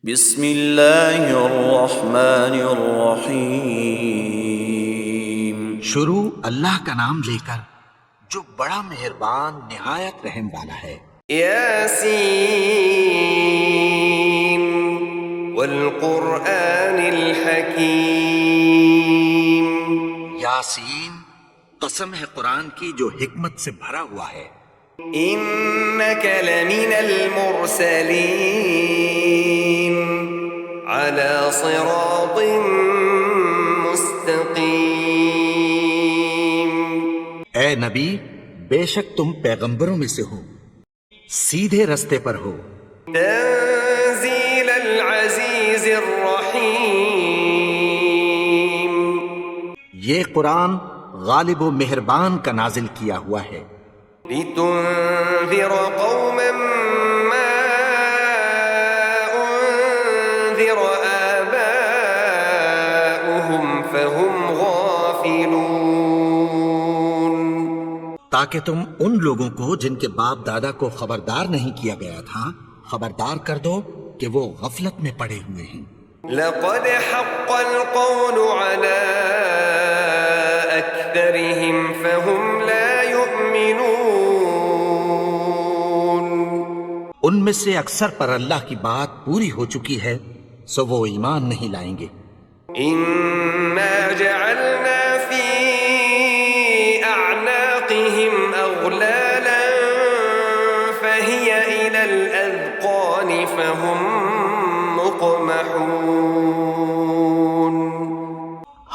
بسم اللہ الرحمن الرحیم۔ شروع اللہ کا نام لے کر جو بڑا مہربان نہایت رحم والا ہے۔ یاسین والقرآن الحکیم۔ یاسین، قسم ہے قرآن کی جو حکمت سے بھرا ہوا ہے۔ انک لمن المرسلین علی صراط مستقیم۔ اے نبی، بے شک تم پیغمبروں میں سے ہو، سیدھے رستے پر ہو۔ تنزیل العزیز الرحیم۔ یہ قرآن غالب و مہربان کا نازل کیا ہوا ہے۔ لتنذر قوما ما انذر آباؤهم فهم غافلون۔ تاکہ تم ان لوگوں کو جن کے باپ دادا کو خبردار نہیں کیا گیا تھا خبردار کر دو کہ وہ غفلت میں پڑے ہوئے ہیں۔ لقد حق القول على أكثرهم فهم لا يؤمنون۔ ان میں سے اکثر پر اللہ کی بات پوری ہو چکی ہے، سو وہ ایمان نہیں لائیں گے۔ إنا جعلنا في أعناقهم أغلالا فهي إلى الأذقان فهم مقمحون۔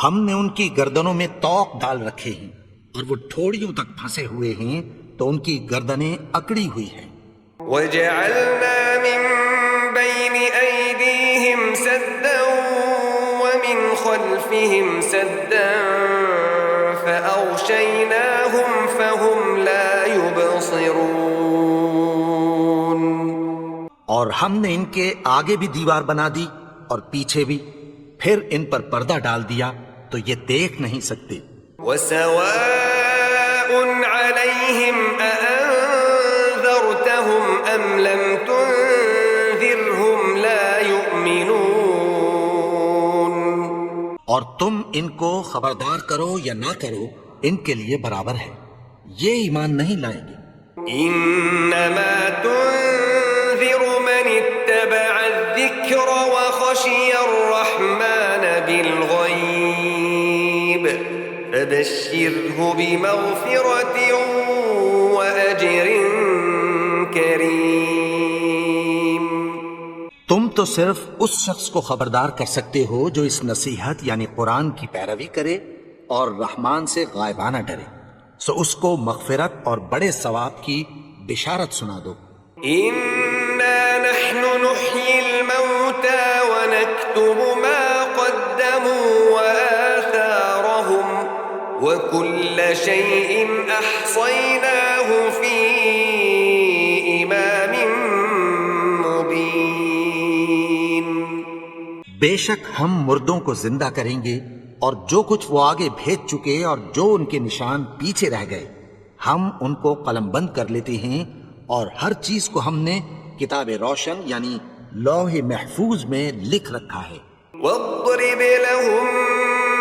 ہم نے ان کی گردنوں میں طوق ڈال رکھے ہیں اور وہ ٹھوڑیوں تک پھنسے ہوئے ہیں تو ان کی گردنیں اکڑی ہوئی ہیں۔ وجعلنا من بين أيديهم سدا ومن خلفهم سدا فأغشيناهم فهم لا يبصرون۔ اور ہم نے ان کے آگے بھی دیوار بنا دی اور پیچھے بھی، پھر ان پر پردہ ڈال دیا تو یہ دیکھ نہیں سکتے۔ وسواء عليهم أأنذرتهم أم لم تنذرهم لا يؤمنون۔ اور تم ان کو خبردار کرو یا نہ کرو، ان کے لیے برابر ہے، یہ ایمان نہیں لائیں گے۔ إنما تنذر من اتبع الذكر وخشي الرحمن بالغيب فبشره بمغفرة وأجر كريم۔ تم تو صرف اس شخص کو خبردار کر سکتے ہو جو اس نصیحت یعنی قرآن کی پیروی کرے اور رحمان سے غائبانہ ڈرے، سو اس کو مغفرت اور بڑے ثواب کی بشارت سنا دو۔ إنا نحن نحيي الموتى ونكتب ما قدموا وآثارهم وكل شيء أحصيناه في إمام مبين۔ بے شک ہم مردوں کو زندہ کریں گے اور جو کچھ وہ آگے بھیج چکے اور جو ان کے نشان پیچھے رہ گئے ہم ان کو قلم بند کر لیتے ہیں، اور ہر چیز کو ہم نے کتاب روشن یعنی لوح محفوظ میں لکھ رکھا ہے۔ واضرب لهم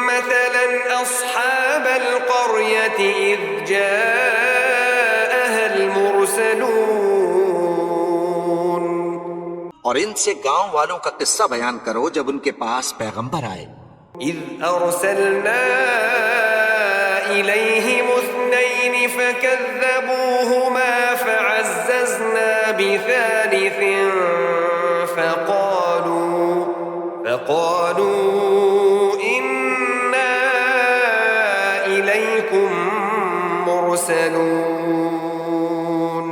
مثلا أصحاب القرية إذ جاءها المرسلون۔ اور ان سے گاؤں والوں کا قصہ بیان کرو جب ان کے پاس پیغمبر آئے۔ إذ أرسلنا إليهم اثنين فكذبوهما فعززنا بثالث فقالوا إنا إليكم مرسلون۔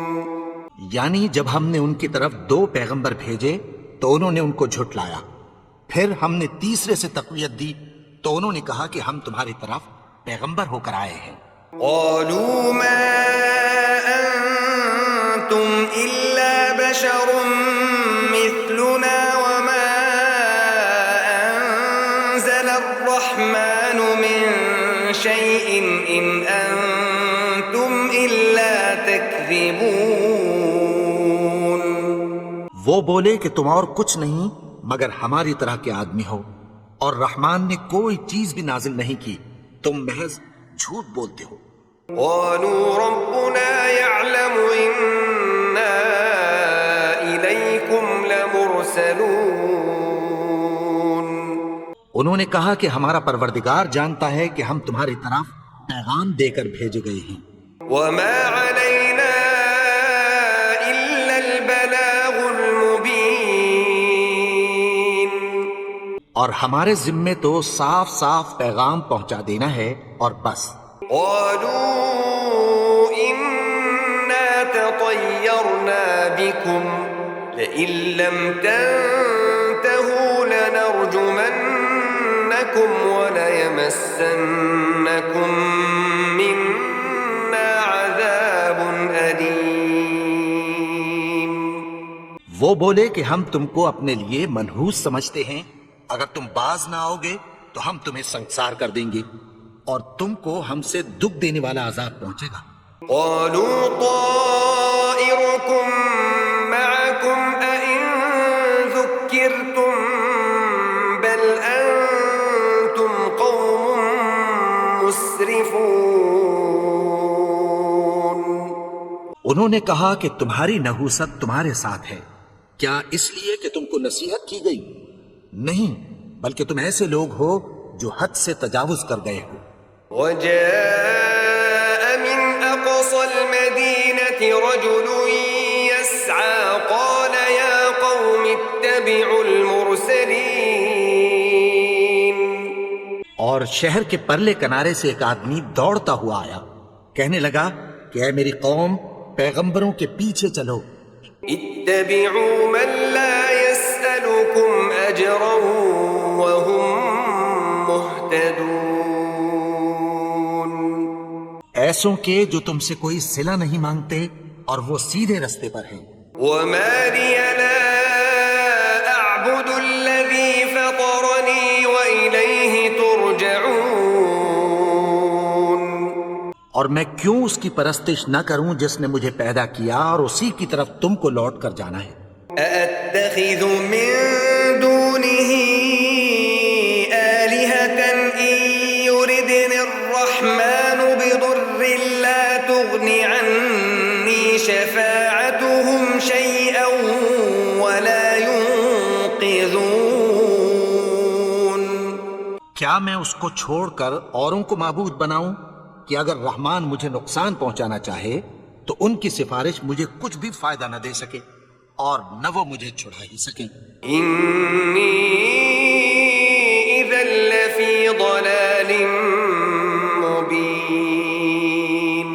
یعنی جب ہم نے ان کی طرف 2 پیغمبر بھیجے تو انہوں نے ان کو جھٹلایا، پھر ہم نے تیسرے سے تقویت دی تو انہوں نے کہا کہ ہم تمہاری طرف پیغمبر ہو کر آئے ہیں۔ قالوا ما أنتم إلا بشر مثلنا وما أنزل الرحمن من شيء إن أنتم إلا تكذبون۔ وہ بولے کہ تم اور کچھ نہیں مگر ہماری طرح کے آدمی ہو، اور رحمان نے کوئی چیز بھی نازل نہیں کی، تم محض جھوٹ بولتے ہو۔ قالوا ربنا يعلم إنا إليكم لمرسلون انہوں نے کہا کہ ہمارا پروردگار جانتا ہے کہ ہم تمہاری طرف پیغام دے کر بھیجے گئے ہیں، وما علينا إلا البلاغ المبين اور ہمارے ذمے تو صاف صاف پیغام پہنچا دینا ہے اور بس۔ قالوا إنا تطيرنا بكم لئن لم تنتهوا لنرجمنكم وليمسنكم منا عذاب أليم۔ وہ بولے کہ ہم تم کو اپنے لیے منحوس سمجھتے ہیں، اگر تم باز نہ آؤ گے تو ہم تمہیں سنسار کر دیں گے اور تم کو ہم سے دکھ دینے والا عذاب پہنچے گا۔ قالوا طائركم معكم أئن ذكرتم بل أنتم قوم مسرفون۔ انہوں نے کہا کہ تمہاری نحوست تمہارے ساتھ ہے، کیا اس لیے کہ تم کو نصیحت کی گئی؟ نہیں، بلکہ تم ایسے لوگ ہو جو حد سے تجاوز کر گئے ہو۔ وجاء من أقصى المدينة رجل يسعى قال يا قوم اتبعوا المرسلين۔ اور شہر کے پرلے کنارے سے ایک آدمی دوڑتا ہوا آیا، کہنے لگا کہ اے میری قوم، پیغمبروں کے پیچھے چلو۔ اتبعوا من لا يسألكم أجرا وهم مهتدون۔ ایسوں کے جو تم سے کوئی صلہ نہیں مانگتے اور وہ سیدھے رستے پر ہیں۔ وما لي لا أعبد الذي فطرني وإليه ترجعون۔ اور میں کیوں اس کی پرستش نہ کروں جس نے مجھے پیدا کیا اور اسی کی طرف تم کو لوٹ کر جانا ہے۔ أأتخذ من دونه آلهة إن يردني الرحمن بضر لا تغن عني شفاعتهم شيئا ولا ينقذون۔ کیا میں اس کو چھوڑ کر اوروں کو معبود بناؤں کہ اگر رحمان مجھے نقصان پہنچانا چاہے تو ان کی سفارش مجھے کچھ بھی فائدہ نہ دے سکے اور نہ وہ مجھے چھڑا ہی سکیں۔ إني إذا لفي ضلال مبين۔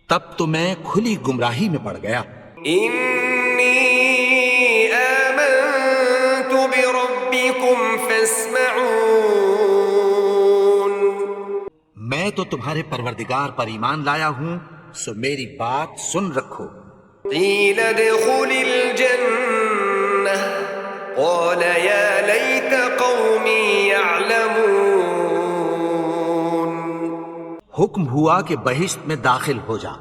تب تو میں کھلی گمراہی میں پڑ گیا۔ إني آمنت بربكم فاسمعون۔ میں تو تمہارے پروردگار پر ایمان لایا ہوں، سو میری بات سن رکھو۔ قيل ادخل الجنة قال يا ليت قومي يعلمون۔ حکم ہوا کہ بہشت میں داخل ہو جا،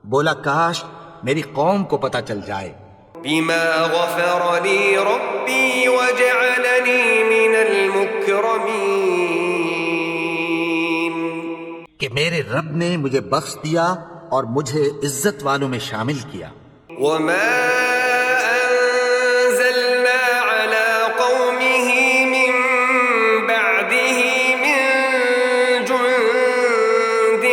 بولا کاش میری قوم کو پتہ چل جائے۔ بما غفر لي ربي وجعلني من المكرمين۔ کہ میرے رب نے مجھے بخش دیا اور مجھے عزت والوں میں شامل کیا۔ وما أنزلنا على قومه من بعده من جند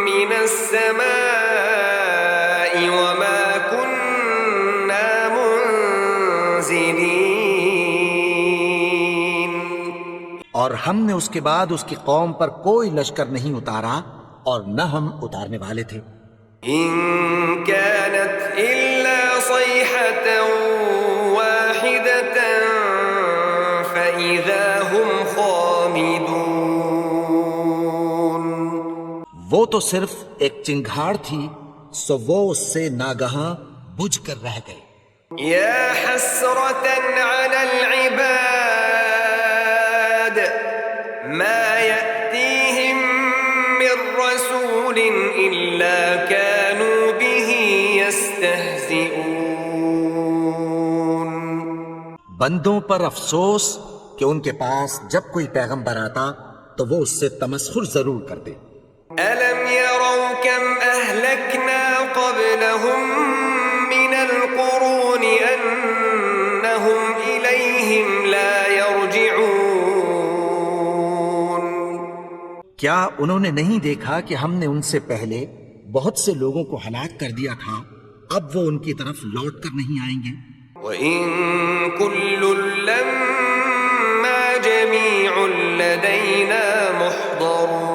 من السماء وما كنا منزلين۔ اور ہم نے اس کے بعد اس کی قوم پر کوئی لشکر نہیں اتارا اور نہ ہم اتارنے والے تھے۔ إن كانت إلا صيحة واحدة فإذا هم خامدون۔ وہ تو صرف ایک چنگھاڑ تھی، سو وہ اس سے ناگہاں بجھ کر رہ گئے۔ يا حسرة على العباد ما يأتيهم من رسول إلا كانوا به يستهزئون۔ بندوں پر افسوس کہ ان کے پاس جب کوئی پیغمبر آتا تو وہ اس سے تمسخر ضرور کرتے۔ أَلَمْ يَرَوْا كَمْ أَهْلَكْنَا قَبْلَهُمْ مِنَ الْقُرُونِ أَنَّهُمْ إِلَيْهِمْ لَا يَرْجِعُونَ۔ کیا انہوں نے نہیں دیکھا کہ ہم نے ان سے پہلے بہت سے لوگوں کو ہلاک کر دیا تھا، اب وہ ان کی طرف لوٹ کر نہیں آئیں گے؟ وَإِن كُلٌّ لَّمَّا جَمِيعٌ لَّدَيْنَا مُحْضَرُونَ،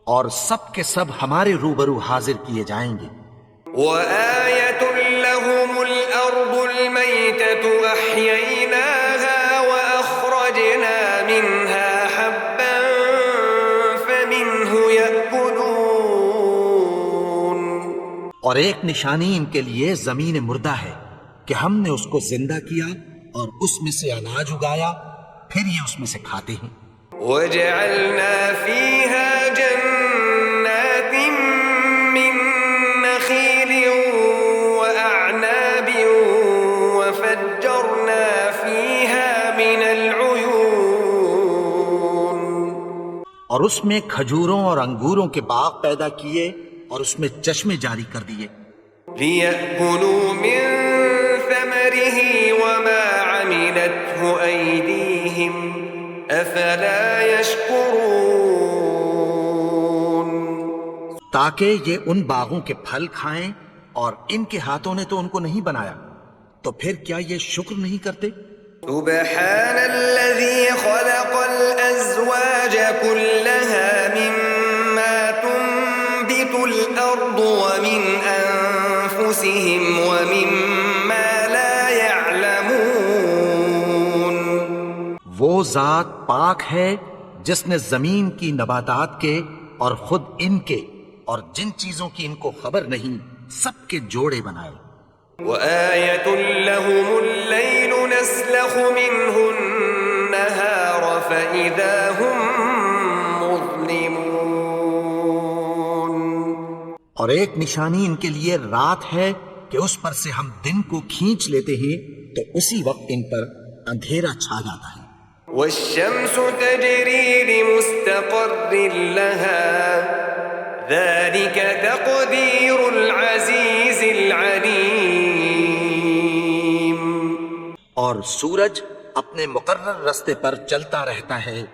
اور سب کے سب ہمارے روبرو حاضر کیے جائیں گے۔ وَآيَةٌ لَّهُمُ الْأَرْضُ الْمَيْتَةُ أَحْيَيْنَاهَا وَأَخْرَجْنَا مِنْهَا حَبًّا فَمِنْهُ يَأْكُلُونَ۔ اور ایک نشانی ان کے لیے زمین مردہ ہے کہ ہم نے اس کو زندہ کیا اور اس میں سے اناج اگایا، پھر یہ اس میں سے کھاتے ہیں۔ وَجَعَلْنَا فِيهَا جَنَّاتٍ مِّن نَّخِيلٍ وَأَعْنَابٍ وَفَجَّرْنَا فِيهَا مِنَ الْعُيُونِ، اور اس میں کھجوروں اور انگوروں کے باغ پیدا کیے اور اس میں چشمے جاری کر دیے۔ لِيَأْكُلُوا مِن ثَمَرِهِ وَمَا عَمِلَتْهُ أَيْدِيهِمْ أَفَلَا يَشْكُرُونَ۔ تاکہ یہ ان باغوں کے پھل کھائیں، اور ان کے ہاتھوں نے تو ان کو نہیں بنایا، تو پھر کیا یہ شکر نہیں کرتے؟ سبحان الذي خلق الأزواج كلها مما تنبت الأرض ومن أنفسهم ومما لا يعلمون۔ وہ ذات پاک ہے جس نے زمین کی نباتات کے اور خود ان کے اور جن چیزوں کی ان کو خبر نہیں سب کے جوڑے بنائے۔ وآية لهم الليل نسلخ منه النهار فإذا هم مظلمون۔ اور ایک نشانی ان کے لیے رات ہے کہ اس پر سے ہم دن کو کھینچ لیتے ہیں تو اسی وقت ان پر اندھیرا چھا جاتا ہے۔ والشمس تجري لمستقر لها ذلك تقدير العزيز العليم۔ اور سورج اپنے مقرر راستے پر چلتا رہتا ہے،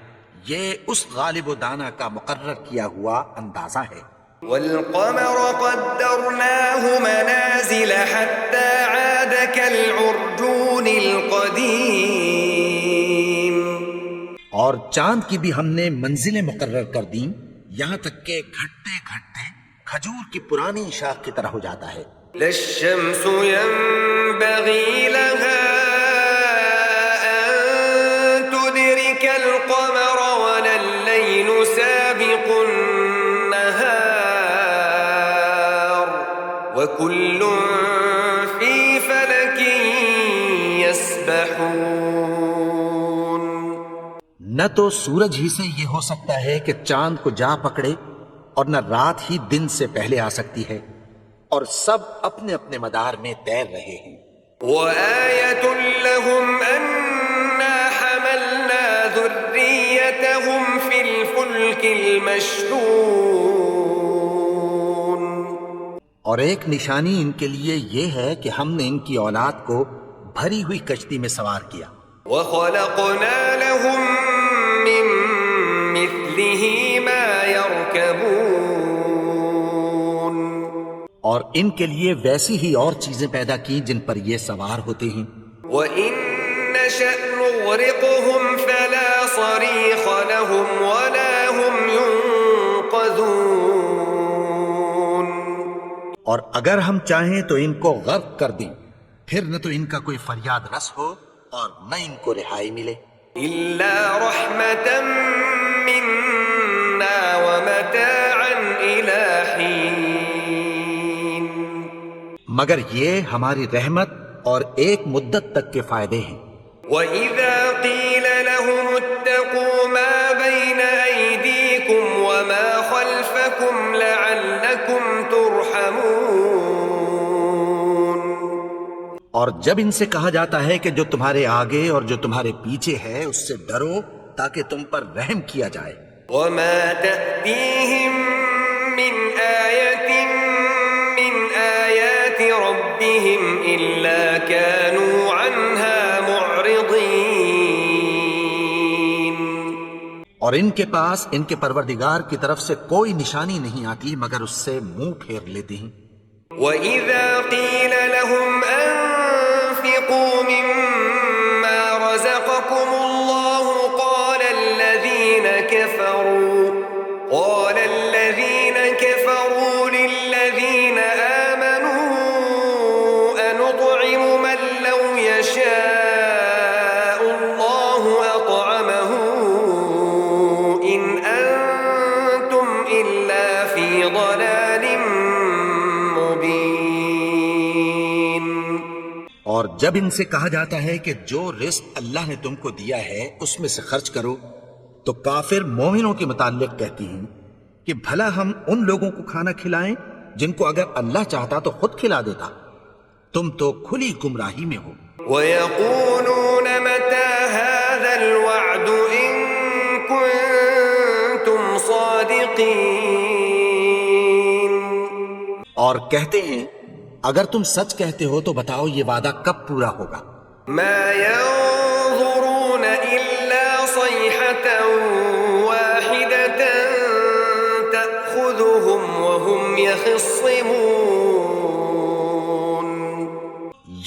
یہ اس غالب و دانا کا مقرر کیا ہوا اندازہ ہے۔ والقمر قدرناه منازل حتى عاد كالعرجون القديم۔ اور چاند کی بھی ہم نے منزلیں مقرر کر دیں، یہاں تک کہ گھٹتے گھٹتے کھجور کی پرانی شاخ کی طرح ہو جاتا ہے۔ لا الشمس ينبغي لها أن تدرك القمر ولا الليل سابق النهار وكل في فلك يسبحون۔ نہ تو سورج ہی سے یہ ہو سکتا ہے کہ چاند کو جا پکڑے، اور نہ رات ہی دن سے پہلے آ سکتی ہے، اور سب اپنے اپنے مدار میں تیر رہے ہیں۔ وآية لهم أنا حملنا ذريتهم في الفلك المشحون۔ اور ایک نشانی ان کے لیے یہ ہے کہ ہم نے ان کی اولاد کو بھری ہوئی کشتی میں سوار کیا۔ وخلقنا لهم من مثله ما يركبون۔ اور ان کے لیے ویسی ہی اور چیزیں پیدا کی جن پر یہ سوار ہوتے ہیں۔ وإن نشأ نغرقهم فلا صريخ لهم ولا هم ينقذون۔ اور اگر ہم چاہیں تو ان کو غرق کر دیں، پھر نہ تو ان کا کوئی فریاد رس ہو اور نہ ان کو رہائی ملے۔ إلا رحمة منا ومتاعا إلى حين۔ مگر یہ ہماری رحمت اور ایک مدت تک کے فائدے ہیں۔ وَإِذَا قِيلَ لَهُمُ اتَّقُوا مَا بَيْنَ أَيْدِيكُمْ وَمَا خَلْفَكُمْ لَعَلَّكُمْ تُرْحَمُونَ۔ اور جب ان سے کہا جاتا ہے کہ جو تمہارے آگے اور جو تمہارے پیچھے ہے اس سے ڈرو تاکہ تم پر رحم کیا جائے. وما تأتيهم من آية من آيات ربهم إلا كانوا عنها معرضين. اور ان کے پاس ان کے پروردگار کی طرف سے کوئی نشانی نہیں آتی مگر اس سے منہ پھیر لیتے ہیں. وَإِذَا قِيلَ لَهُمْ أَنفِقُوا مِمَّا رَزَقَكُمُ اللَّهُ قَالَ الَّذِينَ كَفَرُوا لِلَّذِينَ آمَنُوا أَنُطْعِمُ مَن لَّوْ يَشَاءُ اللَّهُ أَطْعَمَهُ إِنْ أَنتُمْ إِلَّا فِي ضَلَالٍ مُّبِينٍ. اور جب ان سے کہا جاتا ہے کہ جو رزق اللہ نے تم کو دیا ہے اس میں سے خرچ کرو تو کافر مومنوں کے متعلق کہتی ہیں کہ بھلا ہم ان لوگوں کو کھانا کھلائیں جن کو اگر اللہ چاہتا تو خود کھلا دیتا. تم تو کھلی گمراہی میں ہو. وَيَقُولُونَ مَتَى هَذَا الْوَعْدُ إِن كُنتُمْ صَادِقِينَ. اور کہتے ہیں اگر تم سچ کہتے ہو تو بتاؤ یہ وعدہ کب پورا ہوگا. مَا يَنظُرُونَ إِلَّا صَيْحَةً وَاحِدَةً تَأْخُذُهُمْ وَهُمْ يَخِصِّمُونَ.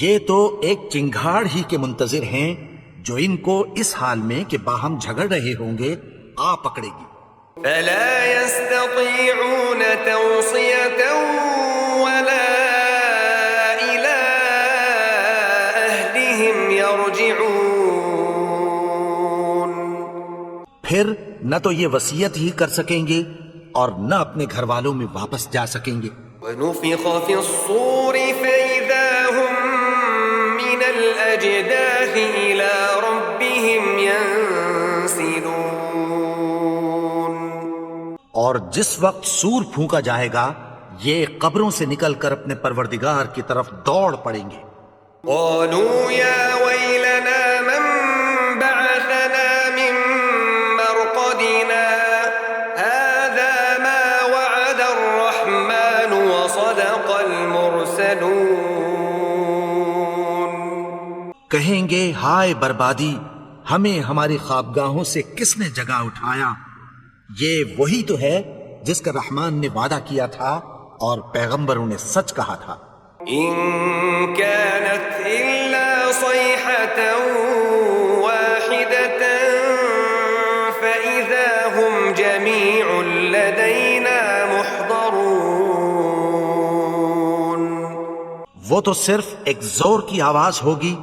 یہ تو ایک چنگھاڑ ہی کے منتظر ہیں جو ان کو اس حال میں کہ باہم جھگڑ رہے ہوں گے آ پکڑے گی. فَلَا يَسْتَطِيعُونَ تَوْصِيَةً وَلَا إِلَىٰ أَهْلِهِمْ يَرْجِعُونَ. پھر نہ تو یہ وصیت ہی کر سکیں گے اور نہ اپنے گھر والوں میں واپس جا سکیں گے. وَنُفِخَ فِي الصُّورِ فَإِذَا هُم مِّنَ الْأَجْدَاثِ إِلَىٰ رَبِّهِمْ يَنسِلُونَ. اور جس وقت سور پھونکا جائے گا یہ قبروں سے نکل کر اپنے پروردگار کی طرف دوڑ پڑیں گے. قَالُوا يَا وَيْلَنَا مَن بَعَثَنَا مِن مَّرْقَدِنَا هَٰذَا مَا وَعَدَ الرَّحْمَٰنُ وَصَدَقَ الْمُرْسَلُونَ. کہیں گے ہائے بربادی ہمیں ہماری خوابگاہوں سے کس نے جگا اٹھایا. یہ وہی تو ہے جس کا رحمان نے وعدہ کیا تھا اور پیغمبروں نے سچ کہا تھا. إِن كَانَتْ إِلَّا صَيْحَةً وَاحِدَةً فَإِذَا هُمْ جَمِيعٌ لَدَيْنَا مُحْضَرُونَ. وہ تو صرف ایک زور کی آواز ہوگی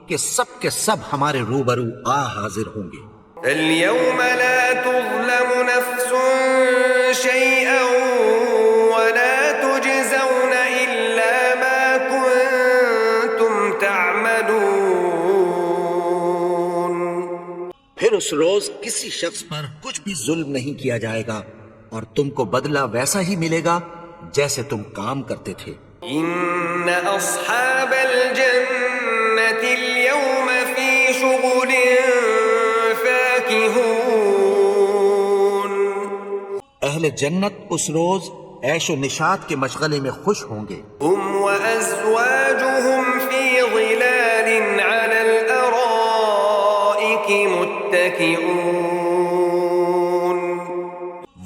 کہ سب کے سب ہمارے روبرو آ حاضر ہوں گے. فَالْيَوْمَ لَا تُظْلَمُ نَفْسٌ شَيْئًا وَلَا تُجْزَوْنَ إِلَّا مَا كُنتُمْ تَعْمَلُونَ. پھر اس روز کسی شخص پر کچھ بھی ظلم نہیں کیا جائے گا اور تم کو بدلہ ویسا ہی ملے گا جیسے تم کام کرتے تھے. إِنَّ أَصْحَابَ الْجَنَّةِ الْيَوْمَ فِي شُغُلٍ فَاكِهُونَ. اہل جنت اس روز عیش و نشاط کے مشغلے میں خوش ہوں گے. هُمْ وَأَزْوَاجُهُمْ فِي ظِلَالٍ عَلَى الْأَرَائِكِ مُتَّكِئُونَ.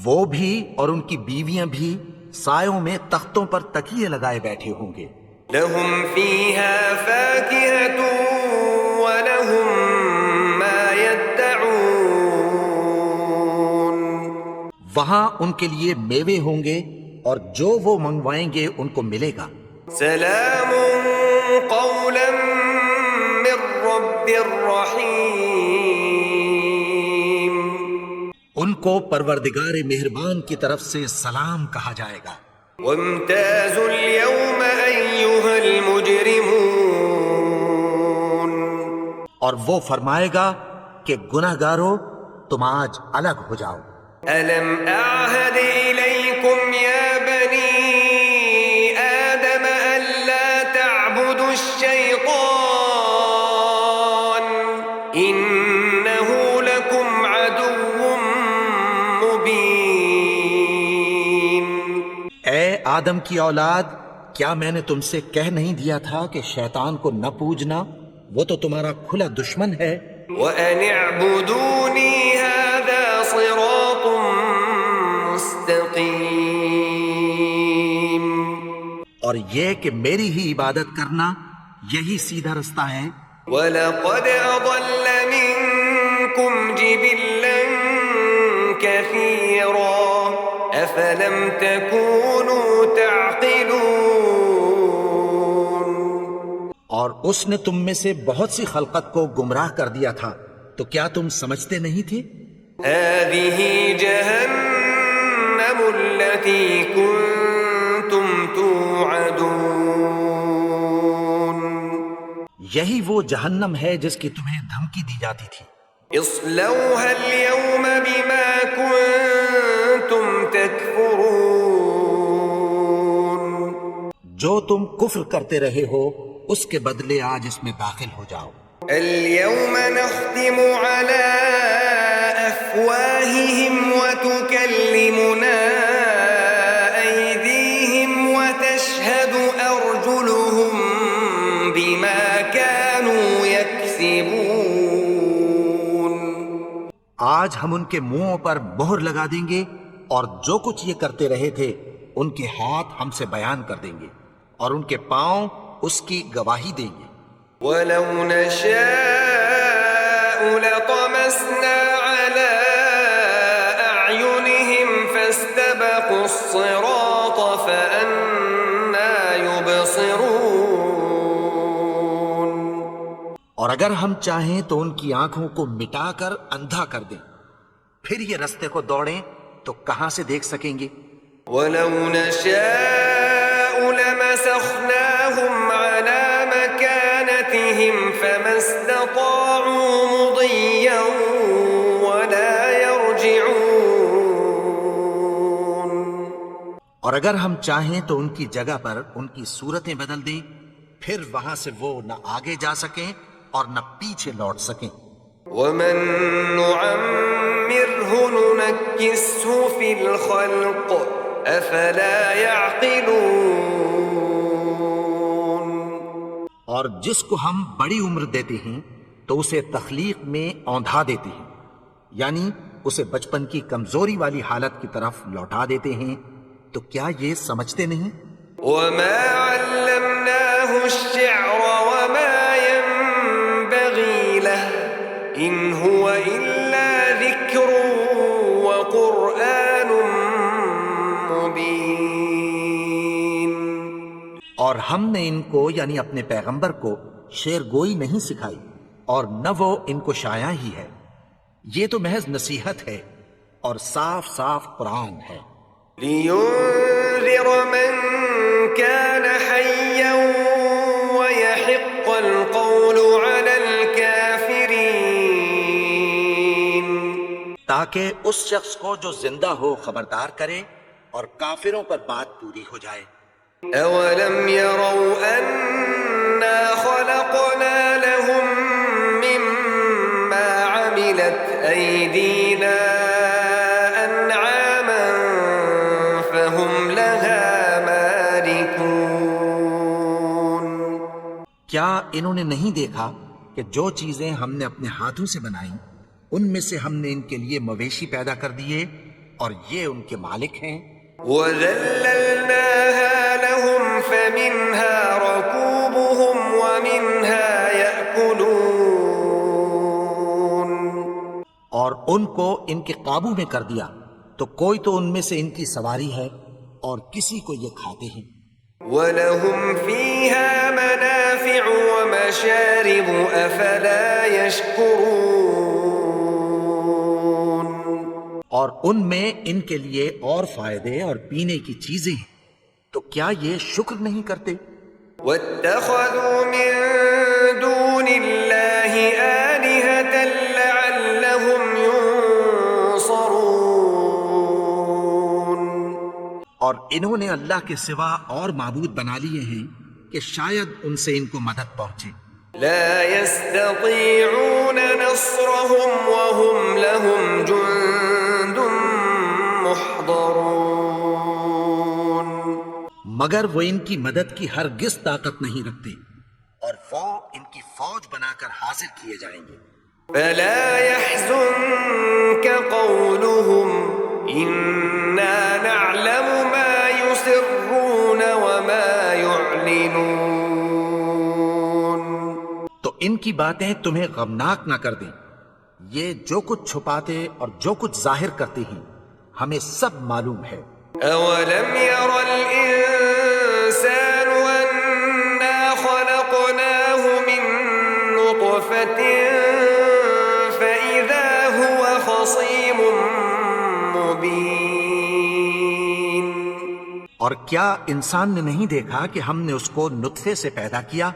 وہ بھی اور ان کی بیویاں بھی سایوں میں تختوں پر تکیے لگائے بیٹھے ہوں گے. لَهُمْ فِيهَا فَاكِهَةٌ وَلَهُمْ مَا يَدَّعُونَ. وہاں ان کے لیے میوے ہوں گے اور جو وہ منگوائیں گے ان کو ملے گا. سَلَامٌ قَوْلًا مِّن رَّبٍّ رَّحِيمٍ. ان کو پروردگار مہربان کی طرف سے سلام کہا جائے گا. وَامْتَازُوا الْيَوْمَ أَيُّهَا الْمُجْرِمُونَ. اور وہ فرمائے گا کہ گناہگارو تم آج الگ ہو جاؤ. أَلَمْ أَعْهَدْ إِلَيْكُمْ يَا بَنِي آدَمَ أَلَّا تَعْبُدُوا الشَّيْطَانَ إنه لكم عدو مبين. اے آدم کی اولاد، کیا میں نے تم سے کہہ نہیں دیا تھا کہ شیطان کو نہ پوجنا؟ وہ تو تمہارا کھلا دشمن ہے. وَأَنِ اعْبُدُونِي هَذَا صِرَاطٌ مُسْتَقِيمٌ. اور یہ کہ میری ہی عبادت کرنا یہی سیدھا رستہ ہے. وَلَقَدْ أَضَلَّ مِنكُمْ جِبِلًّا كَثِيرًا أَفَلَمْ تَكُونُوا تَعْقِلُونَ. اور اس نے تم میں سے بہت سی خلقت کو گمراہ کر دیا تھا، تو کیا تم سمجھتے نہیں تھے؟ هَذِهِ جَهَنَّمُ الَّتِي كُنتُمْ تُوعَدُونَ. یہی وہ جہنم ہے جس کی تمہیں دھمکی دی جاتی تھی. اصلوها اليوم بما كنتم تكفرون. جو تم کفر کرتے رہے ہو اس کے بدلے آج اس میں داخل ہو جاؤ. اليوم نختم على أفواههم وتكلمنا أيديهم وتشهد أرجلهم بما كانوا يكسبون. آج ہم ان کے منہوں پر مہر لگا دیں گے اور جو کچھ یہ کرتے رہے تھے ان کے ہاتھ ہم سے بیان کر دیں گے اور ان کے پاؤں اس کی گواہی دیں گے. ولو نشاء لطمسنا على أعينهم فاستبقوا الصراط فأنى يبصرون. اور اگر ہم چاہیں تو ان کی آنکھوں کو مٹا کر اندھا کر دیں، پھر یہ رستے کو دوڑیں تو کہاں سے دیکھ سکیں گے. ولو نشاء لمسخناهم على مكانتهم فما استطاعوا مضيا ولا يرجعون. اور اگر ہم چاہیں تو ان کی جگہ پر ان کی صورتیں بدل دیں، پھر وہاں سے وہ نہ آگے جا سکیں اور نہ پیچھے لوٹ سکیں. ومن نعمره ننكسه في الخلق افلا يعقلون. اور جس کو ہم بڑی عمر دیتے ہیں تو اسے تخلیق میں اوندھا دیتے ہیں، یعنی اسے بچپن کی کمزوری والی حالت کی طرف لوٹا دیتے ہیں. تو کیا یہ سمجھتے نہیں؟ وما علمناه الشعر وما ينبغي له ان هو الا ذكر وقرآن مبين. اور ہم نے ان کو یعنی اپنے پیغمبر کو شعر گوئی نہیں سکھائی اور نہ وہ ان کو شاعر ہی ہے، یہ تو محض نصیحت ہے اور صاف صاف قرآن ہے. لينذر من كان حيا ويحق القول على الكافرين. تاکہ اس شخص کو جو زندہ ہو خبردار کرے اور کافروں پر بات پوری ہو جائے. أولم يروا أنا خلقنا لهم مما عملت أيدينا أنعاما فهم لها مالكون. کیا انہوں نے نہیں دیکھا کہ جو چیزیں ہم نے اپنے ہاتھوں سے بنائیں ان میں سے ہم نے ان کے لیے مویشی پیدا کر دیے اور یہ ان کے مالک ہیں. وَذَلَّلْنَاهَا لَهُمْ فَمِنْهَا رَكُوبُهُمْ وَمِنْهَا يَأْكُلُونَ. اور ان کو ان کے قابو میں کر دیا تو کوئی تو ان میں سے ان کی سواری ہے اور کسی کو یہ کھاتے ہیں. وَلَهُمْ فِيهَا مَنَافِعُ وَمَشَارِبُ أَفَلَا يَشْكُرُونَ. اور ان میں ان کے لیے اور فائدے اور پینے کی چیزیں ہیں، تو کیا یہ شکر نہیں کرتے؟ وَاتَّخَذُوا مِن دُونِ اللَّهِ آلِهَةً لَعَلَّهُمْ يُنصَرُونَ. اور انہوں نے اللہ کے سوا اور معبود بنا لیے ہیں کہ شاید ان سے ان کو مدد پہنچے. لا يستطيعون نصرهم وهم لهم جند محضرون مگر وہ ان کی مدد کی ہرگز طاقت نہیں رکھتے اور وہ ان کی فوج بنا کر حاضر کیے جائیں گے. فلا يحزنك قولهم إنا نعلم ما يسرون وما يعلنون. تو ان کی باتیں تمہیں غمناک نہ کر دیں. یہ جو کچھ چھپاتے اور جو کچھ ظاہر کرتے ہیں ہمیں سب معلوم ہے. أولم ير الإنسان أنا خلقناه من نطفة فإذا هو خصيم مبين. اور کیا انسان نے نہیں دیکھا کہ ہم نے اس کو نطفے سے پیدا کیا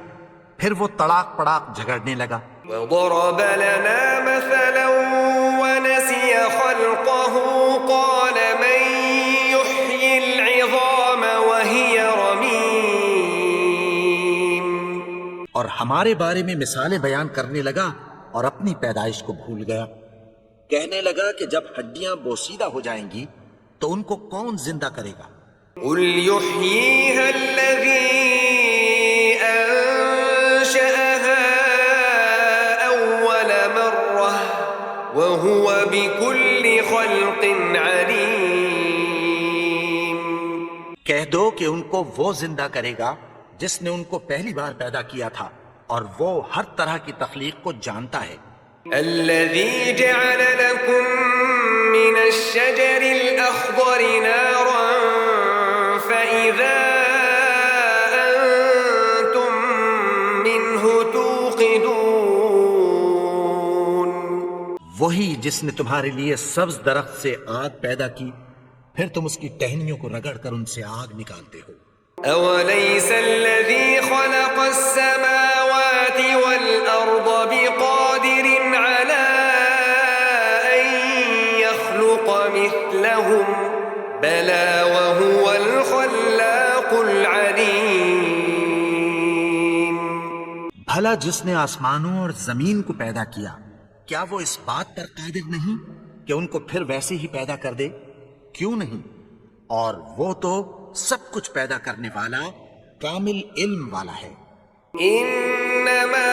پھر وہ تڑاک پڑاک جھگڑنے لگا. وضرب لنا مثلا ونسي خلقه قال من يحيي العظام وهي رميم. اور ہمارے بارے میں مثالیں بیان کرنے لگا اور اپنی پیدائش کو بھول گیا. کہنے لگا کہ جب ہڈیاں بوسیدہ ہو جائیں گی تو ان کو کون زندہ کرے گا؟ قل يحييها الذي أنشأها أول مرة وهو بكل خلق عليم. کہہ دو کہ ان کو وہ زندہ کرے گا جس نے ان کو پہلی بار پیدا کیا تھا اور وہ ہر طرح کی تخلیق کو جانتا ہے. الذي جعل لكم من الشجر الأخضر نارا فإذا أنتم منه توقدون. وہی جس نے تمہارے لیے سبز درخت سے آگ پیدا کی پھر تم اس کی ٹہنیوں کو رگڑ کر ان سے آگ نکالتے ہو. أوليس الذي خلق السماوات والأرض بقادر على أن يخلق مثلهم بلى وهو الخلاق العليم. بھلا جس نے آسمانوں اور زمین کو پیدا کیا کیا وہ اس بات پر قادر نہیں کہ ان کو پھر ویسے ہی پیدا کر دے؟ کیوں نہیں؟ اور وہ تو سب کچھ پیدا کرنے والا کامل علم والا ہے. إنما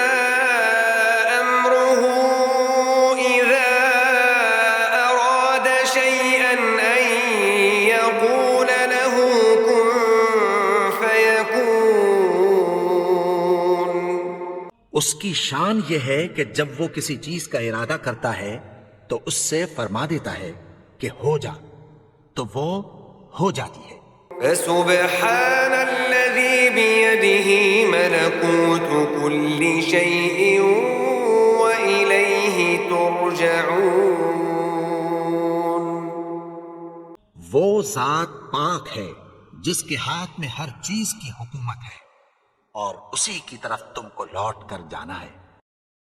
أمره إذا أراد شيئا أن يقول له كن فيكون. اس کی شان یہ ہے کہ جب وہ کسی چیز کا ارادہ کرتا ہے تو اس سے فرما دیتا ہے کہ ہو جا تو وہ ہو جاتی ہے. فسبحان الذي بيده ملكوت كل شيء وإليه ترجعون. وہ ذات پاک ہے جس کے ہاتھ میں ہر چیز کی حکومت ہے اور اسی کی طرف تم کو لوٹ کر جانا ہے.